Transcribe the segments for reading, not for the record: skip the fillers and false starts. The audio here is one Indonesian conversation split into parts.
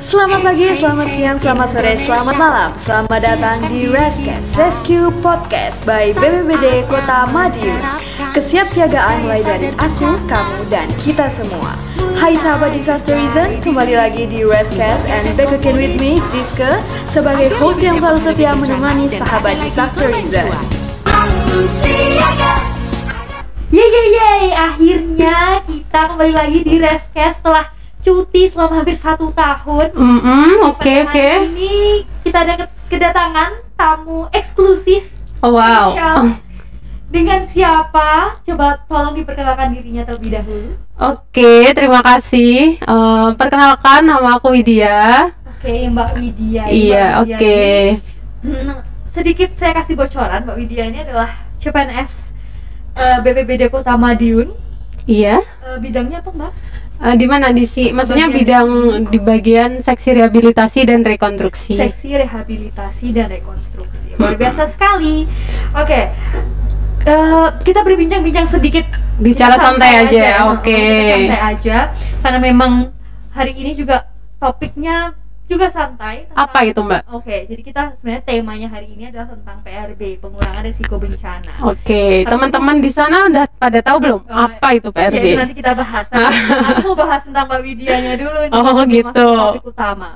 Selamat pagi, selamat siang, selamat sore, selamat malam. Selamat datang di Rescast Rescue Podcast by BPBD Kota Madiun. Kesiapsiagaan mulai dari aku, kamu, dan kita semua. Hai sahabat Disaster Reason, kembali lagi di Rescast and back again with me, Jiska, sebagai host yang selalu setia menemani sahabat Disaster Reason. Yeay, akhirnya kita kembali lagi di Rescast setelah cuti selama hampir 1 tahun. Oke. Ini kita ada kedatangan tamu eksklusif. Oh, wow. Spesial. Dengan siapa? Coba tolong diperkenalkan dirinya terlebih dahulu. Oke, terima kasih. Perkenalkan, nama aku Widya. Oke, Mbak Widya. Iya, oke. Sedikit saya kasih bocoran, Mbak Widya ini adalah CPNS BPBD Kota Madiun. Iya. Bidangnya apa, Mbak? Di mana maksudnya bidang di bagian seksi rehabilitasi dan rekonstruksi. Seksi rehabilitasi dan rekonstruksi. Luar biasa sekali. Oke. Kita berbincang-bincang sedikit. Bicara santai aja. Oke. Santai aja karena memang hari ini juga topiknya juga santai tentang, apa itu, Mbak? Oke, jadi kita sebenarnya temanya hari ini adalah tentang PRB, pengurangan risiko bencana. Oke, teman-teman di sana udah pada tahu belum apa itu PRB? Ya, itu nanti kita bahas. Tapi aku mau bahas tentang Mbak Widyanya dulu nih. Oh, gitu. Masuk topik utama.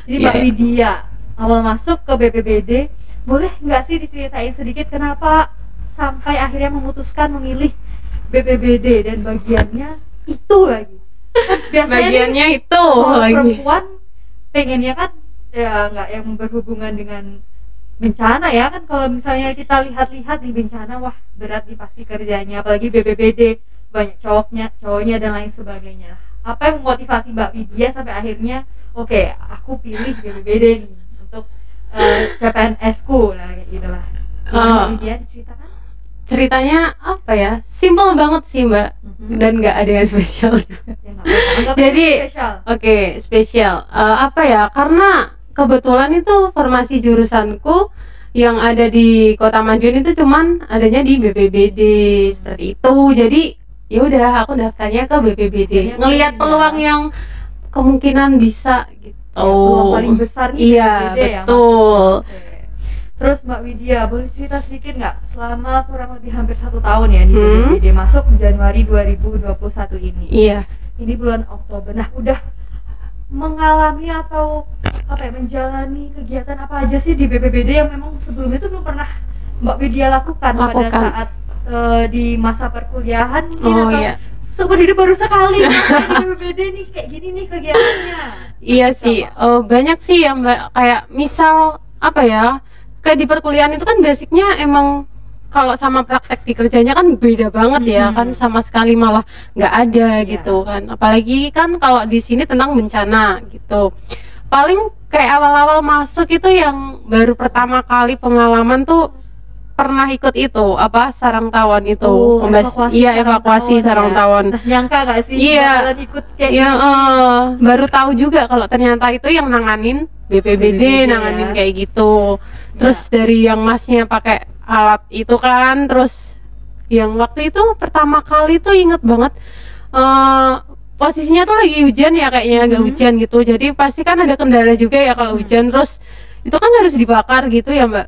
Jadi Mbak Widya awal masuk ke BPBD, boleh nggak sih diceritain sedikit kenapa sampai akhirnya memutuskan memilih BPBD dan bagiannya itu lagi? Kan biasanya bagiannya itu lagi. Perempuan pengennya kan ya nggak yang berhubungan dengan bencana ya kan, kalau misalnya kita lihat-lihat di bencana wah berat nih pasti kerjanya, apalagi BPBD banyak cowoknya dan lain sebagainya. Apa yang memotivasi Mbak Widya sampai akhirnya oke, aku pilih BPBD nih untuk CPNS-ku lah kayak gitulah. Mbak Widya diceritakan? Ceritanya apa ya? Simple banget sih, Mbak. Dan nggak ada yang spesial juga. Jadi spesial. Apa ya? Karena kebetulan itu formasi jurusanku yang ada di Kota Madiun itu cuman adanya di BPBD seperti itu. Jadi ya udah aku daftarnya ke BPBD. Ngelihat peluang yang kemungkinan bisa gitu. Peluang paling besar nih. Iya, BPBD betul. Ya, terus Mbak Widya, boleh cerita sedikit nggak selama kurang lebih hampir 1 tahun ya di BPBD, masuk Januari 2021 ini. Iya. Ini bulan Oktober. Nah, udah mengalami atau menjalani kegiatan apa aja sih di BPBD yang memang sebelumnya itu belum pernah Mbak Widya lakukan pada saat di masa perkuliahan mungkin atau seumur hidup baru sekali di BPBD nih kayak gini nih kegiatannya. Iya sih, banyak sih ya Mbak, kayak misal kayak di perkuliahan itu kan basicnya emang kalau sama praktek di kerjanya kan beda banget ya kan, sama sekali malah nggak ada gitu kan, apalagi kan kalau di sini tentang bencana gitu. Paling kayak awal-awal masuk itu yang baru pertama kali pengalaman tuh pernah ikut itu sarang tawon itu. Evakuasi sarang tawon. Nah, nyangka gak sih ikut kayak gitu? Baru tahu juga kalau ternyata itu yang nanganin BPBD nanganin kayak gitu. Terus dari yang masnya pakai alat itu kan, terus yang waktu itu pertama kali tuh inget banget posisinya tuh lagi hujan ya, kayaknya agak hujan gitu, jadi pasti kan ada kendala juga ya kalau hujan, terus itu kan harus dibakar gitu ya Mbak.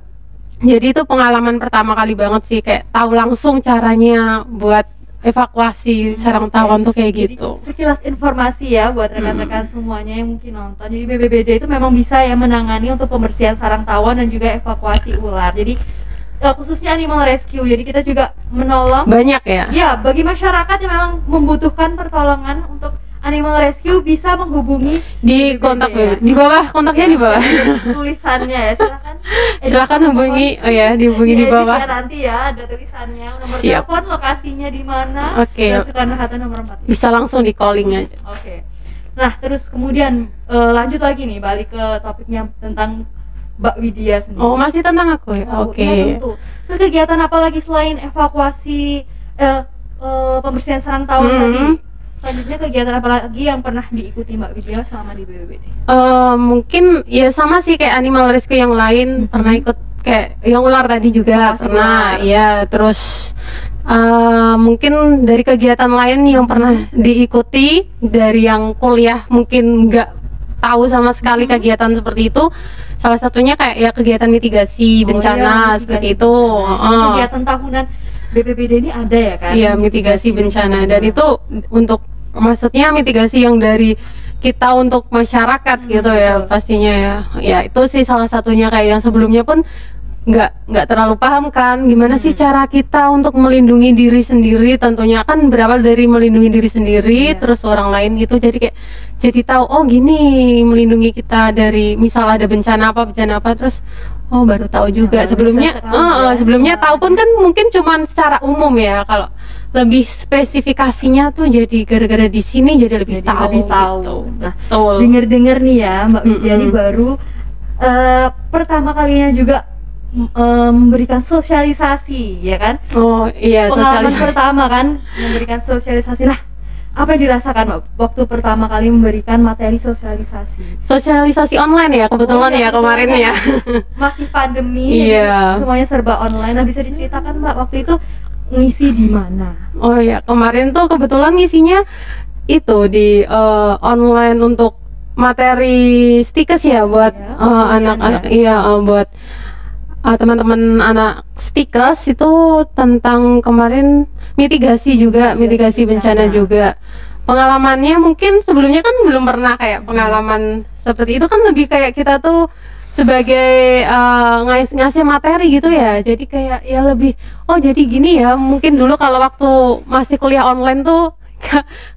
Jadi itu pengalaman pertama kali banget sih, kayak tahu langsung caranya buat evakuasi sarang tawon tuh kayak gitu. Jadi, sekilas informasi ya buat rekan-rekan semuanya yang mungkin nonton. Jadi BPBD itu memang bisa ya menangani untuk pembersihan sarang tawon dan juga evakuasi ular. Jadi khususnya animal rescue. Jadi kita juga menolong banyak ya. Ya, bagi masyarakat yang memang membutuhkan pertolongan untuk animal rescue bisa menghubungi di kontak di bawah, kontaknya di bawah. Tulisannya ya, silakan hubungi dihubungi di bawah. Nanti ya ada tulisannya, nomor telepon, lokasinya di mana. Dan Soekarno-Hatta nomor 4. Bisa langsung di calling aja. Oke. Nah, terus kemudian lanjut lagi nih, balik ke topiknya tentang Mbak Widya sendiri. Oh, masih tentang aku ya? Oke. Kegiatan apa lagi selain evakuasi pembersihan sarang tawon tadi? Selanjutnya kegiatan apa lagi yang pernah diikuti Mbak Widya selama di BPBD? Mungkin ya sama sih kayak animal rescue yang lain, pernah ikut kayak yang ular tadi juga pernah. Ya, terus mungkin dari kegiatan lain yang pernah diikuti dari yang kuliah mungkin nggak tahu sama sekali kegiatan seperti itu. Salah satunya kayak ya kegiatan mitigasi bencana seperti itu. Kegiatan tahunan BPBD ini ada ya kan? Iya, mitigasi bencana, dan itu untuk maksudnya mitigasi yang dari kita untuk masyarakat gitu ya pastinya ya. Ya itu sih salah satunya, kayak yang sebelumnya pun nggak terlalu paham kan gimana sih cara kita untuk melindungi diri sendiri, tentunya kan berawal dari melindungi diri sendiri terus orang lain gitu. Jadi kayak jadi tahu oh gini melindungi kita dari misal ada bencana apa terus oh baru tahu juga. Sebelumnya sebelumnya tahu pun kan mungkin cuman secara umum ya, kalau lebih spesifikasinya tuh jadi gara-gara di sini jadi lebih tahu. Gitu. Nah, dengar-dengar nih ya Mbak Widya ini baru pertama kalinya juga memberikan sosialisasi ya kan? Oh iya, pengalaman pertama kan memberikan sosialisasi. Nah, apa yang dirasakan Mbak waktu pertama kali memberikan materi sosialisasi? Sosialisasi online ya kebetulan ya kemarin ya. Masih pandemi, semuanya serba online. Nah, bisa diceritakan Mbak waktu itu ngisi di mana? Oh ya, kemarin tuh kebetulan ngisinya itu di online untuk materi stikes ya buat anak-anak buat teman-teman anak stikes itu tentang kemarin mitigasi juga, mitigasi bencana juga. Pengalamannya mungkin sebelumnya kan belum pernah kayak pengalaman seperti itu, kan lebih kayak kita tuh sebagai ngasih materi gitu ya. Jadi kayak ya lebih oh jadi gini ya. Mungkin dulu kalau waktu masih kuliah online tuh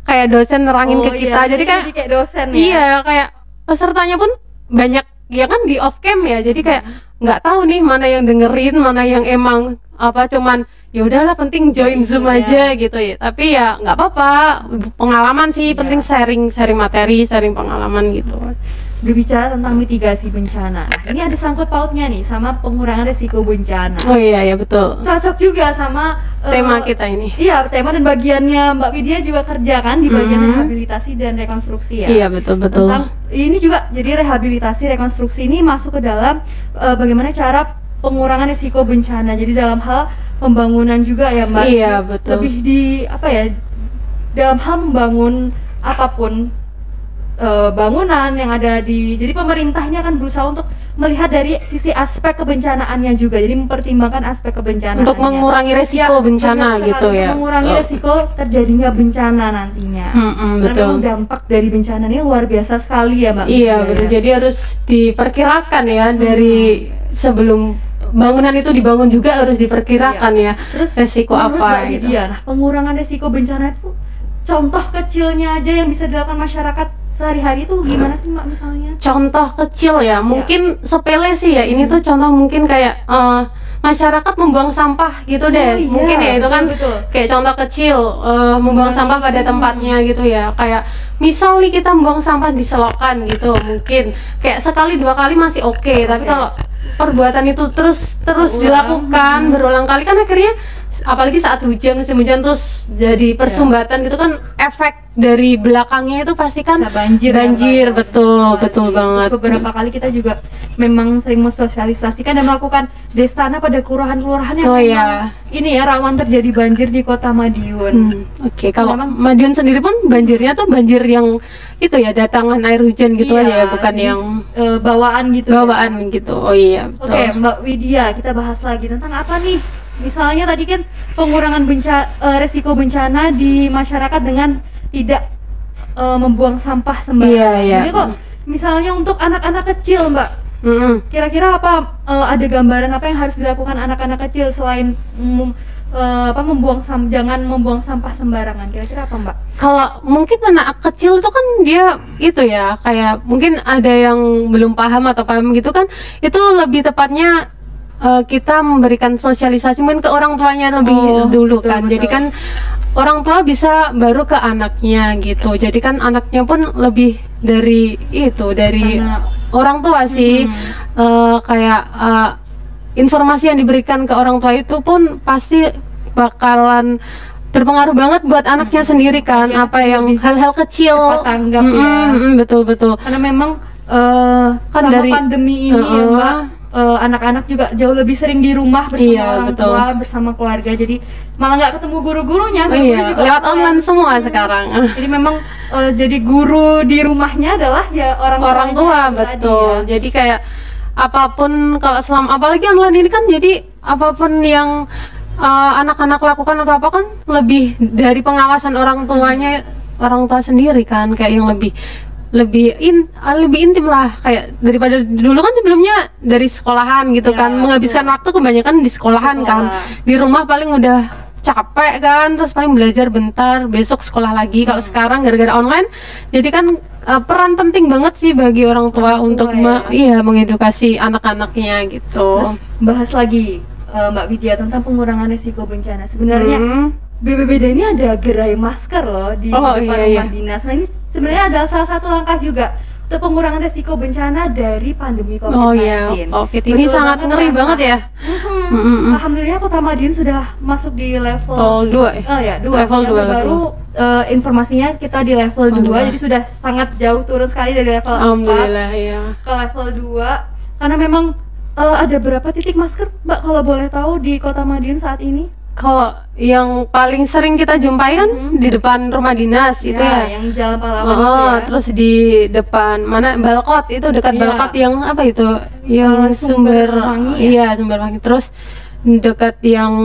kayak dosen nerangin ke kita. Jadi kayak dosen ya. Iya, kayak pesertanya pun banyak ya kan di off cam ya. Jadi kayak nggak tahu nih mana yang dengerin, mana yang emang apa cuman ya udahlah penting join Zoom aja gitu ya. Tapi ya nggak apa-apa, pengalaman sih penting, sharing materi, sharing pengalaman gitu. Berbicara tentang mitigasi bencana, nah, ini ada sangkut pautnya nih sama pengurangan risiko bencana. Oh iya ya betul. Cocok juga sama tema kita ini. Iya, tema dan bagiannya Mbak Widya juga kerja kan di bagian rehabilitasi dan rekonstruksi ya. Iya betul. Tentang ini juga jadi rehabilitasi rekonstruksi ini masuk ke dalam bagaimana cara pengurangan risiko bencana. Jadi dalam hal pembangunan juga ya Mbak. Iya betul. Lebih di apa ya? Dalam hal membangun apapun bangunan yang ada di, jadi pemerintah ini akan berusaha untuk melihat dari sisi aspek kebencanaannya juga, jadi mempertimbangkan aspek kebencanaan untuk mengurangi resiko bencana gitu ya, mengurangi resiko terjadinya bencana nantinya. Karena memang dampak dari bencana ini luar biasa sekali ya Mbak. Iya betul, jadi harus diperkirakan ya dari sebelum bangunan itu dibangun juga harus diperkirakan ya. Terus resiko apa gitu. Nah, pengurangan resiko bencana itu contoh kecilnya aja yang bisa dilakukan masyarakat sehari-hari itu gimana sih Mbak misalnya? Contoh kecil ya, mungkin sepele sih ya. Ini tuh contoh mungkin kayak masyarakat membuang sampah gitu deh. Mungkin ya itu kan kayak contoh kecil, membuang sampah pada tempatnya gitu ya. Kayak misal nih kita membuang sampah di selokan gitu, mungkin kayak sekali dua kali masih oke. Tapi kalau perbuatan itu terus dilakukan berulang kali kan akhirnya apalagi saat musim hujan terus jadi persumbatan gitu kan, efek dari belakangnya itu pasti kan banjir betul banget. Beberapa kali kita juga memang sering mensosialisasikan dan melakukan desana pada kelurahan-kelurahan yang ini ya rawan terjadi banjir di Kota Madiun. Kalau Madiun sendiri pun banjirnya tuh banjir yang itu ya datangan air hujan gitu aja ya, bukan yang bawaan gitu. Oh iya. Oke, Mbak Widya, kita bahas lagi tentang apa nih? Misalnya tadi kan pengurangan resiko bencana di masyarakat dengan tidak membuang sampah sembarangan. Jadi kok misalnya untuk anak-anak kecil Mbak, kira-kira apa ada gambaran apa yang harus dilakukan anak-anak kecil selain jangan membuang sampah sembarangan, kira-kira apa Mbak? Kalau mungkin anak kecil itu kan dia itu ya kayak mungkin ada yang belum paham atau paham gitu kan, itu lebih tepatnya kita memberikan sosialisasi mungkin ke orang tuanya lebih dulu kan. Jadi kan orang tua bisa baru ke anaknya gitu. Jadi kan anaknya pun lebih dari itu, dari orang tua sih. Kayak informasi yang diberikan ke orang tua itu pun pasti bakalan berpengaruh banget buat anaknya sendiri kan. Apa yang hal-hal kecil tanggap betul. Karena memang kan sama dari pandemi ini ya Mbak, anak-anak juga jauh lebih sering di rumah bersama Iya, orang betul. tua, bersama keluarga. Jadi malah nggak ketemu guru-gurunya. Oh Guru-guru iya, juga lewat online semua sekarang. Jadi memang jadi guru di rumahnya adalah ya orang Tua tuanya itu tadi betul. ya. Jadi kayak apapun kalau selama apalagi online ini kan, jadi apapun yang anak-anak lakukan atau apa kan lebih dari pengawasan orang tuanya, orang tua sendiri kan, kayak yang lebih intim lah, kayak daripada dulu kan sebelumnya dari sekolahan gitu Ya, kan, menghabiskan waktu kebanyakan di sekolahan kan, di rumah paling udah capek kan, terus paling belajar bentar, besok sekolah lagi. Kalau sekarang gara-gara online, jadi kan peran penting banget sih bagi orang tua untuk mengedukasi anak-anaknya gitu. Terus bahas lagi Mbak Widya tentang pengurangan risiko bencana. Sebenarnya BPBD ini ada gerai masker loh di depan rumah dinas. Nah ini sebenarnya adalah salah satu langkah juga untuk pengurangan risiko bencana dari pandemi COVID-19. Oh iya, COVID ini sangat ngeri banget ya. Alhamdulillah Kota Madiun sudah masuk di level 2 ya? Oh ya, 2. Level 2 baru informasinya kita di level 2, jadi sudah sangat jauh turun sekali dari level 4 Alhamdulillah ya. ke level 2. Karena memang ada berapa titik masker Mbak kalau boleh tahu di Kota Madiun saat ini? Kalau yang paling sering kita jumpai kan di depan rumah dinas itu ya, yang Jalan Pahlawan itu ya. Terus di depan mana Balkot itu, dekat Balkot yang apa itu, yang Sumber Wangi iya Sumber Wangi. Terus dekat yang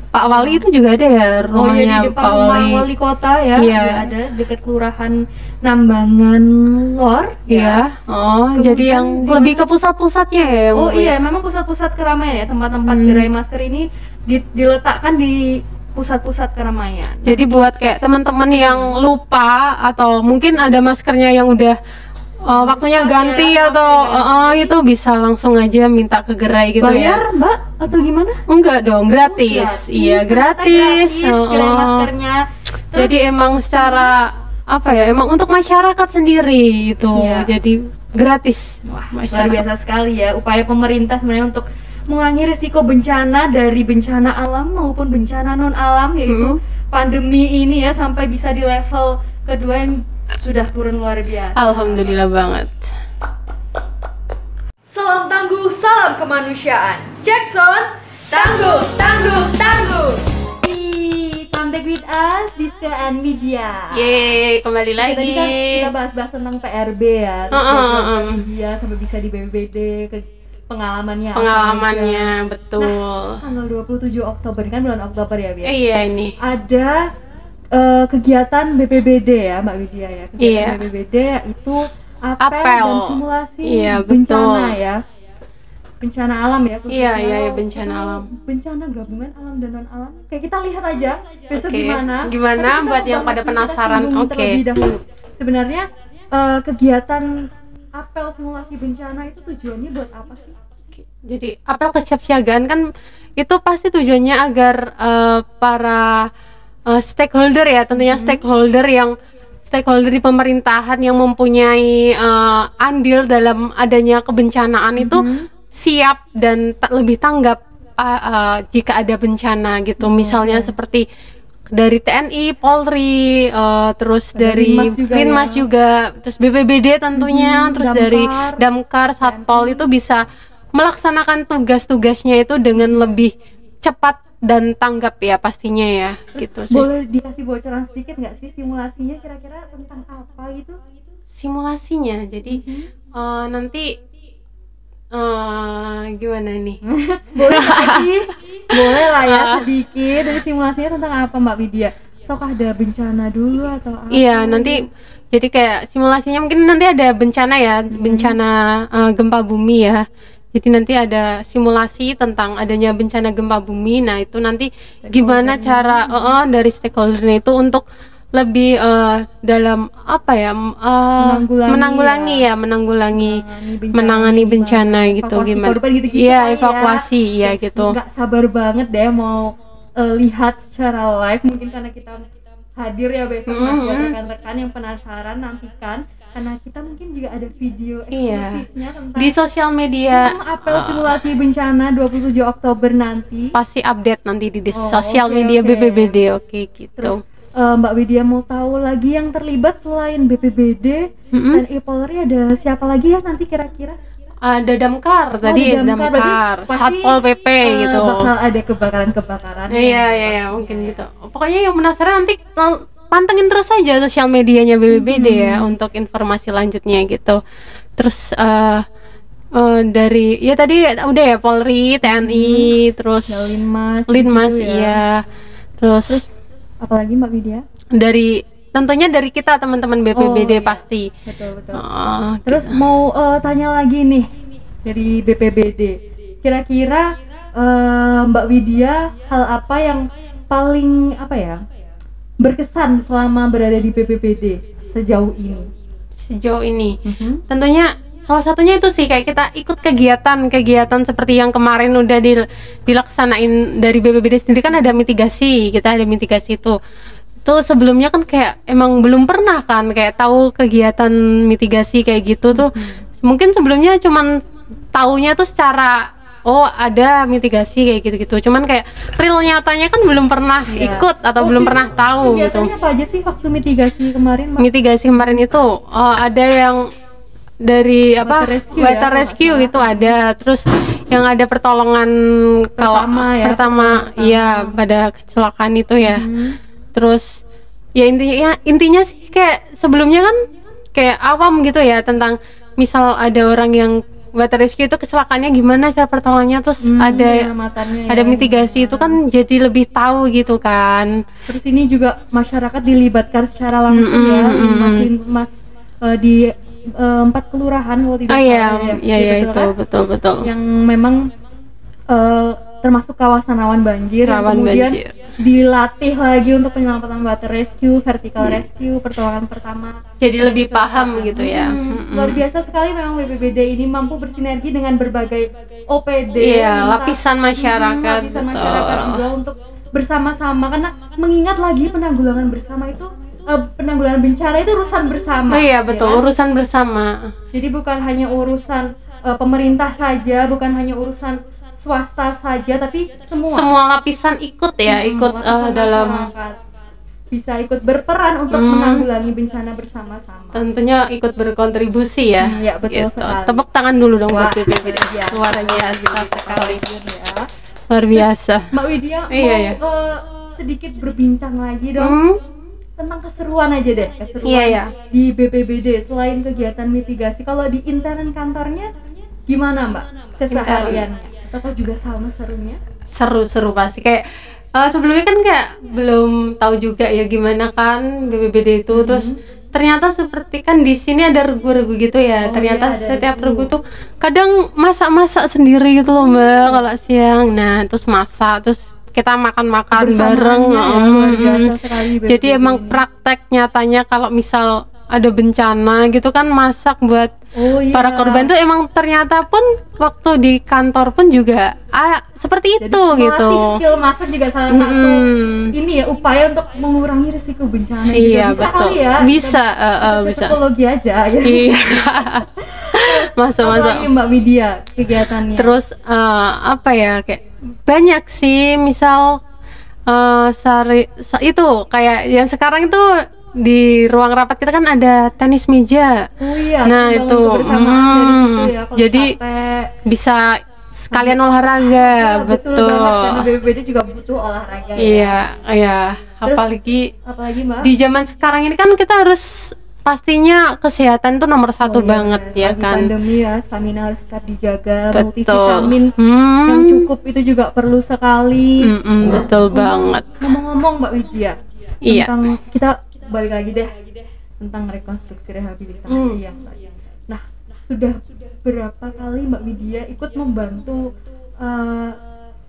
Pak Wali itu juga ada ya, rumahnya di depan Pak Wali. Wali Kota ya, Iya. ada dekat Kelurahan Nambangan Lor. Iya. Kemudian Jadi yang lebih ke pusat-pusatnya ya. yang iya, memang pusat-pusat keramaian ya, tempat-tempat gerai masker ini diletakkan di pusat-pusat keramaian. Jadi buat kayak teman-teman yang lupa atau mungkin ada maskernya yang udah waktunya ganti atau itu bisa langsung aja minta ke gerai gitu. Bayar, ya. Mbak, atau gimana? Enggak dong, gratis. Iya, gratis. Gerai maskernya. Jadi emang secara apa ya? Emang untuk masyarakat sendiri itu. Iya. Jadi gratis. Wah, luar biasa sekali ya upaya pemerintah sebenarnya untuk mengurangi risiko bencana dari bencana alam maupun bencana non alam, yaitu pandemi ini ya, sampai bisa di level kedua yang sudah turun luar biasa. Alhamdulillah banget. Salam tangguh, salam kemanusiaan. Jackson, tangguh, tangguh, tangguh. Come back with us, Diska and Media. Yeay, kembali lagi. Tadi kan kita bahas-bahas tentang PRB ya, terus media sampai bisa di BPBD, pengalamannya betul. Nah, tanggal 27 Oktober kan bulan Oktober ya, Bia? Iya ini. Ada kegiatan BPBD ya, Mbak Widya ya. Kegiatan BPBD itu apel dan simulasi bencana ya. Bencana alam ya, Iya, bencana alam. Bencana gabungan alam dan non alam. Kayak kita lihat aja besok Gimana Tapi buat kita yang pada bahas, kita penasaran. singgung terlebih dahulu. Sebenarnya kegiatan apel simulasi bencana itu tujuannya buat apa sih? Jadi apel kesiapsiagaan kan itu pasti tujuannya agar para stakeholder ya, tentunya stakeholder di pemerintahan yang mempunyai andil dalam adanya kebencanaan itu siap dan lebih tanggap jika ada bencana gitu. Misalnya seperti dari TNI, Polri, terus dari Linmas juga, terus BPBD tentunya, terus Damkar. dari Damkar, Satpol itu bisa melaksanakan tugas-tugasnya itu dengan lebih cepat dan tanggap ya pastinya ya. Terus gitu sih. boleh dikasih bocoran sedikit nggak sih simulasinya kira-kira tentang apa gitu? Simulasinya, jadi nanti gimana nih? Boleh nggak sih? Boleh lah ya sedikit. Dari simulasinya tentang apa Mbak Widya? Ataukah ada bencana dulu atau apa? Iya, nanti jadi kayak simulasinya mungkin nanti ada bencana ya, bencana gempa bumi ya. Jadi nanti ada simulasi tentang adanya bencana gempa bumi. Nah itu nanti gimana cara dari stakeholder itu untuk lebih dalam apa ya, menangani bencana gitu, gimana? Iya, evakuasi ya gitu. Nggak sabar banget deh mau lihat secara live, mungkin karena kita hadir ya besok. Buat rekan-rekan yang penasaran, nantikan karena kita mungkin juga ada video eksklusifnya tentang di sosial media apel simulasi bencana 27 Oktober nanti. Pasti update nanti di sosial media BPBD. Oke, gitu. Terus Mbak Widya mau tahu lagi yang terlibat selain BPBD dan Polri, ada siapa lagi ya nanti kira-kira? ada damkar tadi, ada damkar. Berarti damkar, pasti, satpol pp gitu. bakal ada kebakaran-kebakaran. Iya, mungkin gitu. Pokoknya yang penasaran nanti pantengin terus aja sosial medianya BPBD ya untuk informasi lanjutnya gitu. Terus dari ya tadi udah ya Polri, TNI, terus Ya, Linmas gitu ya. iya. Terus apalagi Mbak Widya? dari tentunya dari kita teman-teman BPBD iya. pasti. Betul. gitu. Terus mau tanya lagi nih dari BPBD. Kira-kira Mbak Widya hal apa yang paling berkesan selama berada di BPBD sejauh ini? Sejauh ini tentunya salah satunya itu sih kayak kita ikut kegiatan seperti yang kemarin udah dilaksanain dari BPBD sendiri kan ada mitigasi, kita ada mitigasi itu sebelumnya kan kayak emang belum pernah kan kayak tahu kegiatan mitigasi kayak gitu tuh mungkin sebelumnya cuman taunya tuh secara ada mitigasi kayak gitu-gitu cuman kayak real nyatanya kan belum pernah ikut atau belum pernah tahu gitu. Kegiatannya apa aja sih waktu mitigasi kemarin, Mbak? Mitigasi kemarin itu ada yang dari water rescue gitu ada, terus yang ada pertolongan pertama ya pada kecelakaan itu ya. Terus ya intinya sih kayak sebelumnya kan kayak awam gitu ya tentang misal ada orang yang water rescue itu kecelakaannya gimana cara pertolongannya, terus ada mitigasi itu kan jadi lebih tahu gitu kan. Terus ini juga masyarakat dilibatkan secara langsung ya, di 4 kelurahan kalau tidak salah itu betul yang memang termasuk kawasan rawan banjir, kemudian dilatih lagi untuk penyelamatan water rescue, vertical rescue, pertolongan pertama. Jadi lebih paham gitu ya. Luar biasa sekali memang BPBD ini mampu bersinergi dengan berbagai OPD, lapisan masyarakat, masyarakat juga untuk bersama-sama, karena mengingat lagi penanggulangan bersama itu penanggulangan bencana itu urusan bersama. Iya betul, ya, urusan bersama. Jadi bukan hanya urusan pemerintah saja, bukan hanya urusan swasta saja, tapi semua lapisan ikut ya, ikut dalam bisa ikut berperan untuk menanggulangi bencana bersama-sama. Tentunya ikut berkontribusi ya. Ya betul sekali. Tepuk tangan dulu dong buat BPBD. Luar biasa sekali. Luar biasa. Mbak Widya mau sedikit berbincang lagi dong. Tentang keseruan aja deh, di BPBD selain kegiatan mitigasi. Kalau di intern kantornya gimana Mbak kesehariannya? Atau juga sama serunya? Seru pasti kayak sebelumnya kan kayak belum tahu juga ya gimana kan BPBD itu. Terus ternyata seperti kan di sini ada regu-regu gitu ya. Ternyata setiap regu tuh kadang masak sendiri gitu loh Mbak kalau siang. Nah terus masak, terus kita makan bareng jadi emang praktek nyatanya kalau misal ada bencana gitu kan masak buat para korban tuh emang ternyata pun waktu di kantor pun juga seperti itu gitu. Skill masak juga salah satu ini ya upaya untuk mengurangi risiko bencana. Iya juga. Bisa betul. Kali ya. Bisa psikologi aja. Iya. Masuk. Mbak Widya kegiatannya. Terus kayak banyak sih, misal itu kayak yang sekarang itu di ruang rapat kita kan ada tenis meja. Nah itu jadi bisa sekalian olahraga. Betul karena BPBD juga butuh olahraga. Iya. Apalagi Mbak, di zaman sekarang ini kan kita harus pastinya kesehatan tuh nomor satu banget ya kan. Pandemi ya, stamina harus tetap dijaga. Multivitamin yang cukup itu juga perlu sekali. Betul banget. Ngomong-ngomong Mbak Widya, tentang kita balik lagi deh tentang rekonstruksi rehabilitasi yang tadi. Nah, sudah berapa kali Mbak Widya ikut membantu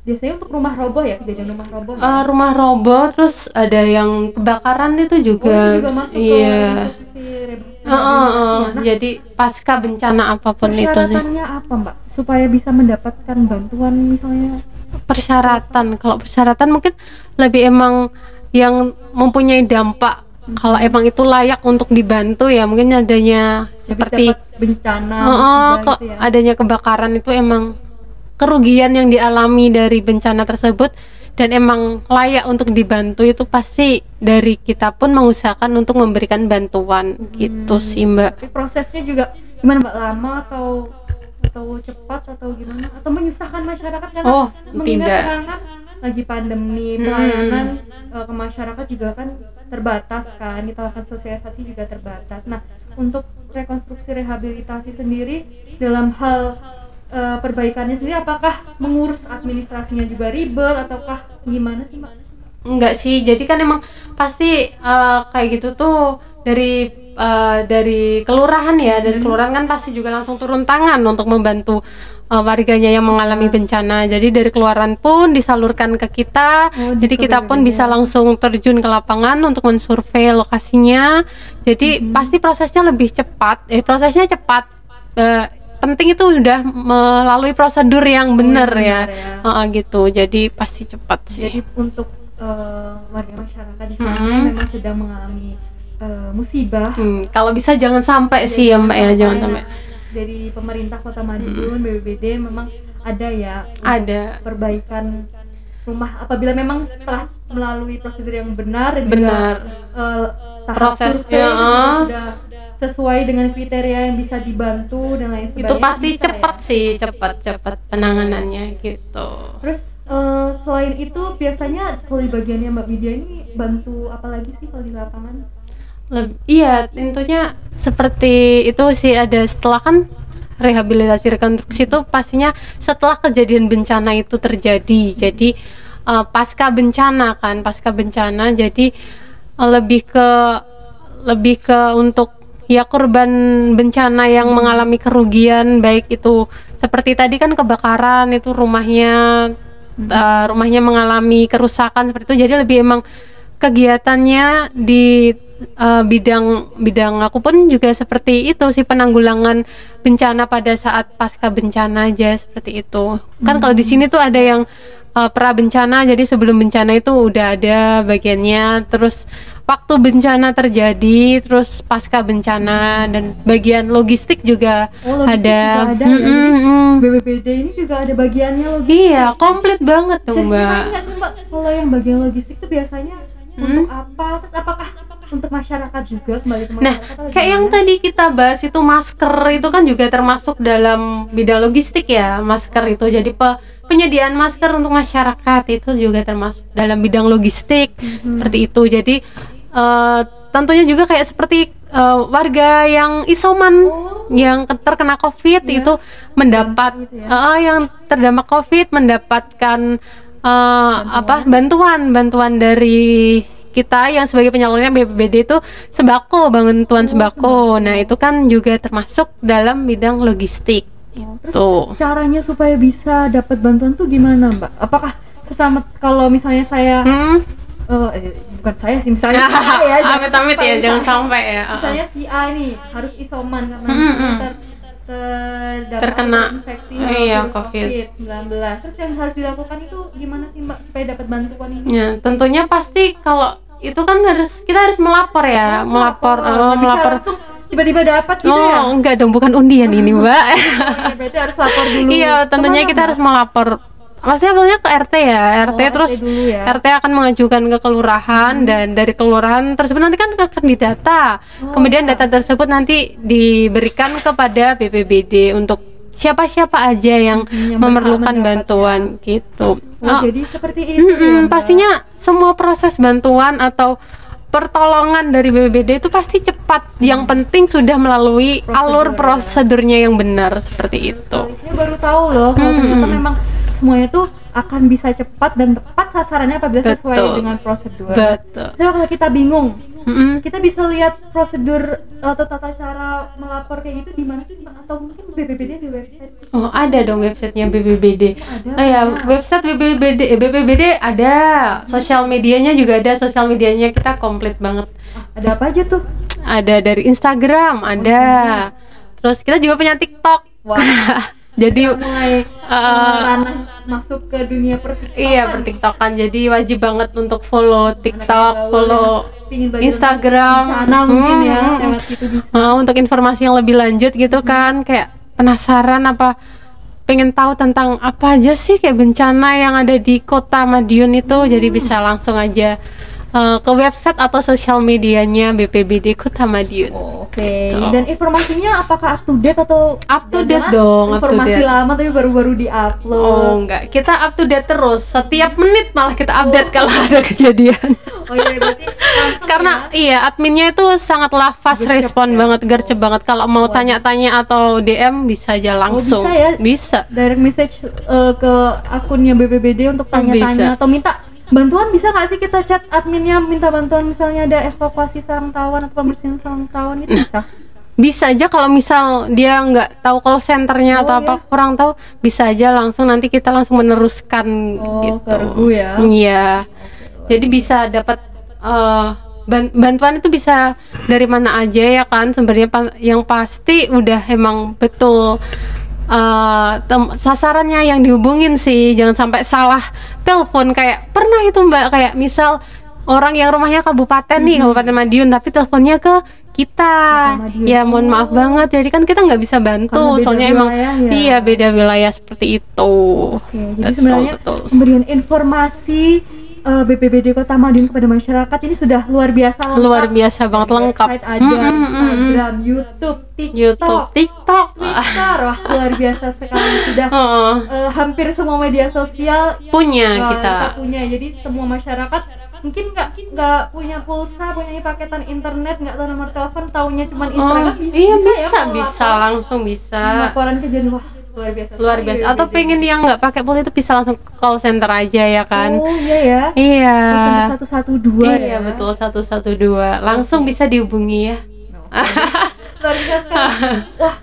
biasanya untuk rumah roboh ya, kejadian rumah roboh? Rumah roboh, terus ada yang kebakaran itu juga. Itu juga masuk jadi pasca bencana apapun itu. Persyaratannya apa Mbak supaya bisa mendapatkan bantuan misalnya? Kalau persyaratan mungkin lebih emang yang mempunyai dampak. Kalau emang itu layak untuk dibantu ya mungkin adanya seperti bencana, gitu ya. Adanya kebakaran itu emang kerugian yang dialami dari bencana tersebut dan emang layak untuk dibantu, itu pasti dari kita pun mengusahakan untuk memberikan bantuan gitu sih Mbak. Tapi prosesnya juga gimana Mbak, lama atau atau cepat atau gimana atau menyusahkan masyarakat karena Oh, mengingat tidak. sekarang kan lagi pandemi, pelayanan ke masyarakat juga kan terbatas kan, kita lakukan sosialisasi juga terbatas. Nah, untuk rekonstruksi rehabilitasi sendiri dalam hal perbaikannya sendiri, apakah mengurus administrasinya juga ribet ataukah gimana sih Mbak? Enggak sih, jadi kan emang pasti kayak gitu tuh dari kelurahan ya, dari kelurahan kan pasti juga langsung turun tangan untuk membantu warganya yang mengalami bencana. Jadi dari kelurahan pun disalurkan ke kita, jadi kita pun bisa langsung terjun ke lapangan untuk mensurvei lokasinya. Jadi pasti prosesnya lebih cepat, prosesnya cepat. Penting itu udah melalui prosedur yang benar ya, gitu. Jadi pasti cepat sih. Jadi untuk warga masyarakat di sana memang sedang mengalami musibah. Kalau bisa jangan sampai sih ya Mbak ya, jangan sampai. Dari pemerintah Kota Madiun, BPBD memang ada ya Ada perbaikan rumah apabila memang setelah melalui prosedur yang benar dan benar juga tahap prosesnya survei juga sudah sesuai dengan kriteria yang bisa dibantu dan lain sebagainya. itu pasti bisa cepat ya? sih, cepat penanganannya gitu. Terus selain itu biasanya kalau di bagiannya Mbak Widya ini bantu apa lagi sih kalau di lapangan? Iya, tentunya seperti itu sih, ada setelah kan rehabilitasi rekonstruksi itu pastinya setelah kejadian bencana itu terjadi. Jadi pasca bencana jadi lebih ke untuk ya korban bencana yang mengalami kerugian, baik itu seperti tadi kan kebakaran itu rumahnya mengalami kerusakan seperti itu. Jadi lebih emang kegiatannya di bidang aku pun juga seperti itu sih, penanggulangan bencana pada saat pasca bencana aja seperti itu. Kan kalau di sini tuh ada yang pra bencana, jadi sebelum bencana itu udah ada bagiannya, terus waktu bencana terjadi, terus pasca bencana, dan bagian logistik juga ada. BPBD ini juga ada bagiannya logistik. Iya, komplit banget tuh Mbak. Kalau yang bagian logistik itu biasanya untuk apa? Terus apakah untuk masyarakat juga, kembali ke masyarakat? Nah, kayak yang tadi kita bahas itu, masker itu kan juga termasuk dalam bidang logistik ya, masker itu. Jadi penyediaan masker untuk masyarakat itu juga termasuk dalam bidang logistik, seperti itu. Jadi tentunya juga kayak seperti warga yang isoman, yang terkena COVID itu mendapat yang terdampak COVID mendapatkan bantuan dari kita yang sebagai penyalurnya BPBD itu bantuan sembako. Nah, itu kan juga termasuk dalam bidang logistik. Terus caranya supaya bisa dapat bantuan tuh gimana Mbak? Apakah kalau misalnya saya bukan saya sih, misalnya saya ya, amit-amit ya, jangan sampai ya. Misalnya si A ini harus isoman karena terkena infeksi virus COVID-19. Terus yang harus dilakukan itu gimana sih Mbak supaya dapat bantuan ini? Ya, tentunya pasti kalau itu kan kita harus melapor ya, melapor langsung tiba-tiba dapat gitu ya? Enggak dong, bukan undian ini Mbak. Berarti harus lapor dulu. Iya, tentunya kita harus melapor. Pasti awalnya ke RT ya, terus RT akan mengajukan ke kelurahan, dan dari kelurahan tersebut nanti kan akan didata. Kemudian data tersebut nanti diberikan kepada BPBD untuk siapa-siapa aja yang memerlukan bantuan gitu. Jadi seperti itu ya, pastinya semua proses bantuan atau pertolongan dari BPBD itu pasti cepat. Yang penting sudah melalui alur prosedurnya yang benar, seperti itu. Saya baru tahu loh kalau ternyata memang semuanya tuh akan bisa cepat dan tepat sasarannya apabila sesuai dengan prosedur. Betul. Jadi kalau kita bingung, kita bisa lihat prosedur atau tata cara melapor kayak gitu di mana sih Mbak? Atau mungkin BPBD di website? Oh, ada dong websitenya BPBD. Website BPBD ada, sosial medianya juga ada, sosial medianya kita komplit banget. Ada apa aja tuh? Ada dari Instagram, ada. Terus kita juga punya TikTok. Jadi mulai ranah masuk ke dunia pertiktokan. Iya, pertiktokan. Jadi wajib banget untuk follow TikTok, follow Instagram. Mungkin ya, lewat situ bisa. Untuk informasi yang lebih lanjut gitu kan, kayak penasaran pengen tahu tentang apa aja sih kayak bencana yang ada di Kota Madiun itu, jadi bisa langsung aja ke website atau sosial medianya BPBD Kota Madiun. Oke. Dan informasinya apakah up to date atau Up to date dong, up to informasi date. lama tapi baru-baru di-upload? Oh enggak, kita up to date terus. Setiap menit malah kita update kalau ada kejadian. Oh iya, berarti langsung Karena iya, adminnya itu sangatlah fast Gercep respon ya? banget, gercep banget. Kalau mau tanya-tanya atau DM bisa aja langsung. bisa ya? Bisa. direct message ke akunnya BPBD untuk Bisa. tanya-tanya atau minta bantuan. Bisa nggak sih kita chat adminnya minta bantuan, misalnya ada evakuasi sarang tawon atau pembersihan sarang tawon, itu bisa? Bisa aja kalau misal dia nggak tahu call centernya atau apa, kurang tahu, bisa aja langsung nanti kita langsung meneruskan gitu. Ke regu ya? Iya. Jadi bisa dapat bantuan itu bisa dari mana aja ya kan, sumbernya yang pasti udah emang betul sasarannya yang dihubungin sih, jangan sampai salah telepon. Kayak pernah itu Mbak, kayak misal orang yang rumahnya kabupaten nih, Kabupaten Madiun, tapi teleponnya ke kita. Madiun. Ya mohon maaf banget, jadi kan kita nggak bisa bantu, Karena beda soalnya emang wilayah ya? iya beda wilayah seperti itu. Oke, jadi sebenarnya pemberian informasi BPBD Kota Madiun kepada masyarakat ini sudah luar biasa lengkap. Luar biasa banget, lengkap. Website ada, Instagram, YouTube, TikTok. Twitter, wah luar biasa sekali. Sudah hampir semua media sosial Punya kita. punya. Jadi semua masyarakat mungkin nggak punya pulsa, punya paketan internet, nggak tahu nomor telepon, taunya cuma Instagram. Iya ya, bisa, mau bisa lapor. langsung bisa. Laporan kejadian, wah luar biasa. Luar sekali biasa. BPBD. Atau pengen yang nggak pakai pulsa itu bisa langsung ke call center aja ya kan? Oh iya ya. Iya. Call center 112 ya. Iya betul, 112 langsung bisa dihubungi ya. Luar biasa sekali. Wah,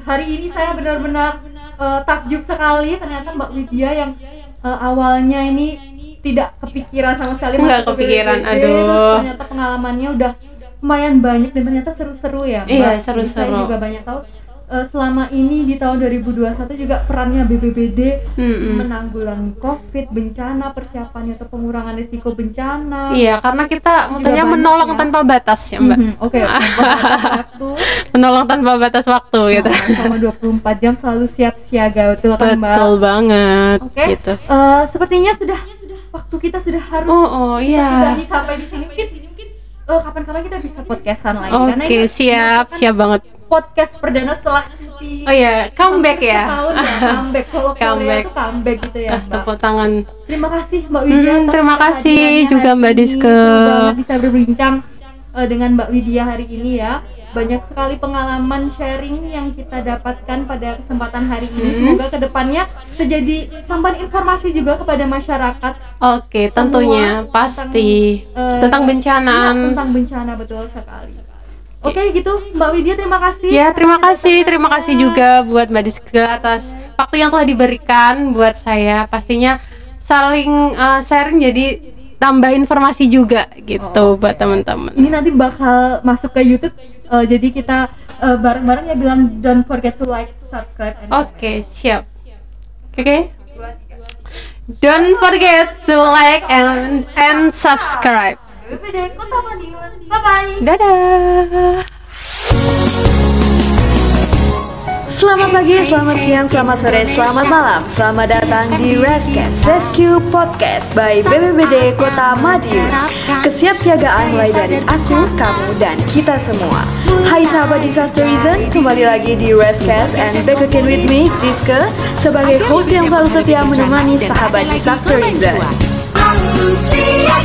hari ini saya benar-benar takjub sekali, ternyata Mbak Widya yang awalnya ini tidak kepikiran sama sekali Nggak masuk ke kepikiran, BPBD, aduh. terus ternyata pengalamannya udah lumayan banyak dan ternyata seru-seru ya Mbak. Iya, Jadi seru-seru. Saya juga banyak tahu selama ini di tahun 2021 juga perannya BPBD menanggulangi COVID, bencana, persiapannya atau pengurangan risiko bencana. Iya, karena kita motonya banyak menolong ya. tanpa batas ya Mbak. Oke, tanpa batas waktu. Menolong tanpa batas waktu gitu. Selama 24 jam selalu siap siaga, betul kan Mbak? Betul banget. Oke. Gitu. Sepertinya sudah waktu kita sudah harus Oh, kita iya. sudahi sampai di sini. Mungkin kapan-kapan kita bisa podcastan lagi karena Oke, ini siap, kan siap banget. podcast perdana setelah cuti. Oh iya, comeback ya. Setahun ya, comeback. Kalau Korea Comeback. itu comeback gitu ya, Mbak. Tepuk tangan. Terima kasih Mbak Widya. atas terima kasih kehadirannya juga hari Mbak ini. Diske. Seru banget bisa berbincang dengan Mbak Widya hari ini ya. Banyak sekali pengalaman sharing yang kita dapatkan pada kesempatan hari ini. Semoga kedepannya bisa jadi tambahan informasi juga kepada masyarakat. Oke, tentunya Semua pasti tentang iya, bencanaan. tentang bencana, betul sekali. Oke gitu Mbak Widya, terima kasih. Ya, terima kasih juga buat Mbak Diske atas waktu yang telah diberikan buat saya. Pastinya saling sharing jadi tambah informasi juga gitu buat teman-teman. Ini nanti bakal masuk ke YouTube, jadi kita bareng-bareng ya bilang don't forget to like, subscribe, and comment. Oke, siap. Oke. Don't forget to like and subscribe. BPBD Kota Madiun. Bye-bye. Dadah. Selamat pagi, selamat siang, selamat sore, selamat malam. Selamat datang di Rescast Rescue Podcast by BPBD Kota Madiun. Kesiapsiagaan mulai dari aku, kamu, dan kita semua. Hai sahabat Disaster Reason, kembali lagi di Rescast and back again with me, Diske, sebagai host yang selalu setia menemani sahabat Disaster Reason. Manusia